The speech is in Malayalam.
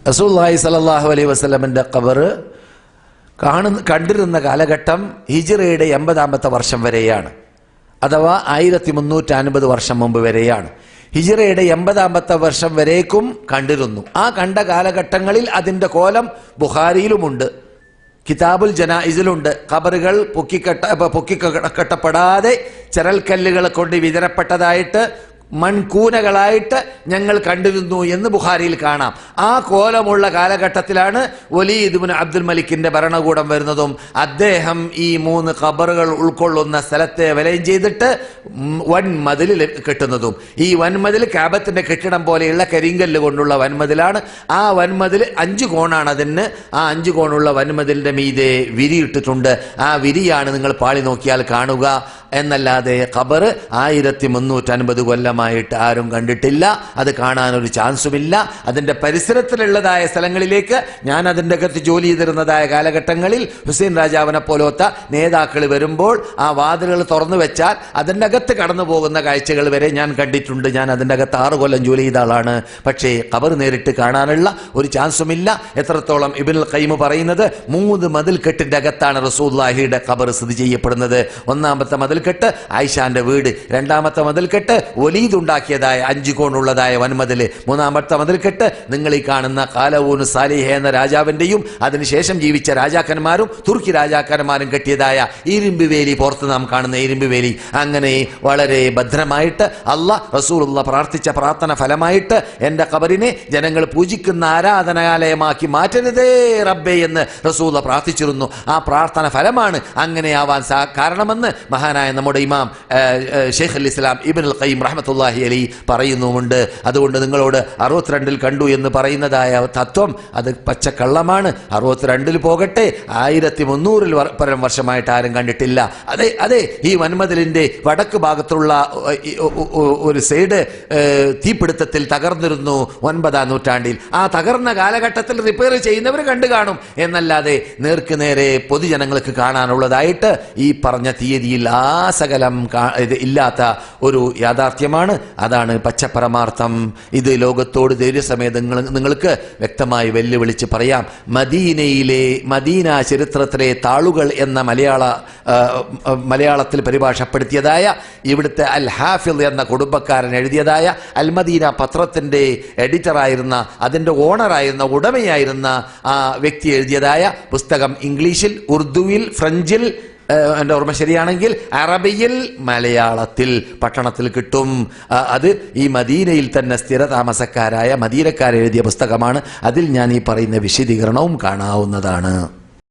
റസൂലുള്ളാഹി സ്വല്ലല്ലാഹു അലൈഹി വസല്ലമയുടെ ഖബർ കണ്ടിരുന്ന കാലഘട്ടം ഹിജ്റയുടെ 80ാമത്തെ വർഷം വരെയാണ്, അഥവാ 1350 വർഷം മുമ്പ് വരെയാണ്. ഹിജ്റയുടെ 80ാമത്തെ വർഷം വരേക്കും കണ്ടിരുന്നു. ആ കണ്ട കാലഘട്ടങ്ങളിൽ അതിൻ്റെ കോലം ബുഖാരിയിലുമുണ്ട്, കിതാബുൽ ജനായിസിലുണ്ട്. ഖബറുകൾ പൊക്കിക്കെട്ടപ്പെടാതെ ചരൽക്കല്ലുകളെ കൊണ്ട് വിതരപ്പെട്ടതായിട്ട് മൺകൂനകളായിട്ട് ഞങ്ങൾ കണ്ടിരുന്നു എന്ന് ബുഖാരിയിൽ കാണാം. ആ കോലമുള്ള കാലഘട്ടത്തിലാണ് വലീദ് ഇബ്നു അബ്ദുൽ മലിക്കിന്റെ ഭരണകൂടം വരുന്നതും അദ്ദേഹം ഈ 3 ഖബറുകൾ ഉൾക്കൊള്ളുന്ന സ്ഥലത്തെ വലയം ചെയ്തിട്ട് വൻമതിൽ കെട്ടുന്നതും. ഈ വൻമതിൽ കാബത്തിന്റെ കെട്ടിടം പോലെയുള്ള കരിങ്കല്ല് കൊണ്ടുള്ള വൻമതിലാണ്. ആ വൻമതിൽ 5 കോണാണ്. അതിന് ആ 5 കോണുള്ള വൻമതിലിന്റെ മീതെ വിരിയിട്ടിട്ടുണ്ട്. ആ വിരിയാണ് നിങ്ങൾ പാളി നോക്കിയാൽ കാണുക എന്നല്ലാതെ ഖബർ 1350 കൊല്ലമായിട്ട് ആരും കണ്ടിട്ടില്ല. അത് കാണാനൊരു ചാൻസുമില്ല. അതിൻ്റെ പരിസരത്തിലുള്ളതായ സ്ഥലങ്ങളിലേക്ക് ഞാൻ അതിൻ്റെ അകത്ത് ജോലി ചെയ്തിരുന്നതായ കാലഘട്ടങ്ങളിൽ ഹുസൈൻ രാജാവിനെ പോലത്തെ നേതാക്കൾ വരുമ്പോൾ ആ വാതിലുകൾ തുറന്നു വെച്ചാൽ അതിൻ്റെ അകത്ത് കടന്നു പോകുന്ന കാഴ്ചകൾ വരെ ഞാൻ കണ്ടിട്ടുണ്ട്. ഞാൻ അതിൻ്റെ അകത്ത് 6 കൊല്ലം ജോലി ചെയ്ത ആളാണ്. പക്ഷേ ഖബർ നേരിട്ട് കാണാനുള്ള ഒരു ചാൻസുമില്ല. എത്രത്തോളം ഇബ്നുൽ ഖയ്യിം പറയുന്നത് 3 മതിൽക്കെട്ടിൻ്റെ അകത്താണ് റസൂലുള്ളാഹിയുടെ ഖബർ സ്ഥിതി ചെയ്യപ്പെടുന്നത്. ഒന്നാമത്തെ മതിൽക്കെട്ട് ആയിഷാന്റെ വീട്, രണ്ടാമത്തെ മതിൽക്കെട്ട് വലീദ് ഉണ്ടാക്കിയതായ 5 കോണുള്ളതായ വൻമതിൽ, മൂന്നാമത്തെ മതിൽക്കെട്ട് നിങ്ങൾ ഈ കാണുന്ന ഖാലഊൻ സാലിഹ് എന്ന രാജാവിന്റെയും അതിനുശേഷം ജീവിച്ച രാജാക്കന്മാരും തുർക്കി രാജാക്കന്മാരും കെട്ടിയതായ ഇരുമ്പ് വേലി, പുറത്ത് നാം കാണുന്ന ഇരുമ്പ് വേലി. അങ്ങനെ വളരെ ഭദ്രമായിട്ട് റസൂലുള്ള പ്രാർത്ഥിച്ച പ്രാർത്ഥന ഫലമായിട്ട് എൻ്റെ ഖബറിനെ ജനങ്ങൾ പൂജിക്കുന്ന ആരാധനാലയമാക്കി മാറ്റരുതേ റബ്ബേ എന്ന് റസൂല പ്രാർത്ഥിച്ചിരുന്നു. ആ പ്രാർത്ഥന ഫലമാണ് അങ്ങനെ ആവാൻ കാരണമെന്ന് മഹാനായ നമ്മുടെ ഇമാം ഷെയ്ഖുൽ ഇസ്ലാം ഇബ്നുൽ ഖയ്യിം റഹ്മത്തുള്ളാഹി അലൈഹി പറയുന്നുമുണ്ട്. അതുകൊണ്ട് നിങ്ങളോട് 62 കണ്ടു എന്ന് പറയുന്നതായ തത്വം അത് പച്ചക്കള്ളമാണ്. 62 പോകട്ടെ, 1300 പരം വർഷമായിട്ട് ആരും കണ്ടിട്ടില്ല. അതെ ഈ വൻമതിലിന്റെ വടക്ക് ഭാഗത്തുള്ള ഒരു സൈഡ് തീപിടുത്തത്തിൽ തകർന്നിരുന്നു 9ാം നൂറ്റാണ്ടിൽ. ആ തകർന്ന കാലഘട്ടത്തിൽ റിപ്പയർ ചെയ്യുന്നവർ കണ്ടു കാണും എന്നല്ലാതെ നേർക്ക് നേരെ പൊതുജനങ്ങൾക്ക് കാണാനുള്ളതായിട്ട് ഈ പറഞ്ഞ തീയതിയിൽ സകലം ഇല്ലാത്ത ഒരു യാഥാർത്ഥ്യമാണ്. അതാണ് പച്ചപരമാർത്ഥം. ഇത് ലോകത്തോട് ധൈര്യസമേതം നിങ്ങൾക്ക് വ്യക്തമായി വെല്ലുവിളിച്ച് പറയാം. മദീന ചരിത്രത്തിലെ താളുകൾ എന്ന മലയാളത്തിൽ പരിഭാഷപ്പെടുത്തിയതായ ഇവിടുത്തെ അൽ ഹാഫിദ് എന്ന കുടുംബക്കാരൻ എഴുതിയതായ അൽ മദീന പത്രത്തിന്റെ എഡിറ്ററായിരുന്ന, അതിന്റെ ഓണറായിരുന്ന, ഉടമയായിരുന്ന ആ വ്യക്തി എഴുതിയതായ പുസ്തകം ഇംഗ്ലീഷിൽ, ഉറുദുവിൽ, ഫ്രഞ്ചിൽ, എൻ്റെ ഓർമ്മ ശരിയാണെങ്കിൽ അറബിയിൽ, മലയാളത്തിൽ പട്ടണത്തിൽ കിട്ടും. അത് ഈ മദീനയിൽ തന്നെ സ്ഥിരതാമസക്കാരായ മദീനക്കാരെഴുതിയ പുസ്തകമാണ്. അതിൽ ഞാൻ ഈ പറയുന്ന വിശദീകരണവും കാണാവുന്നതാണ്.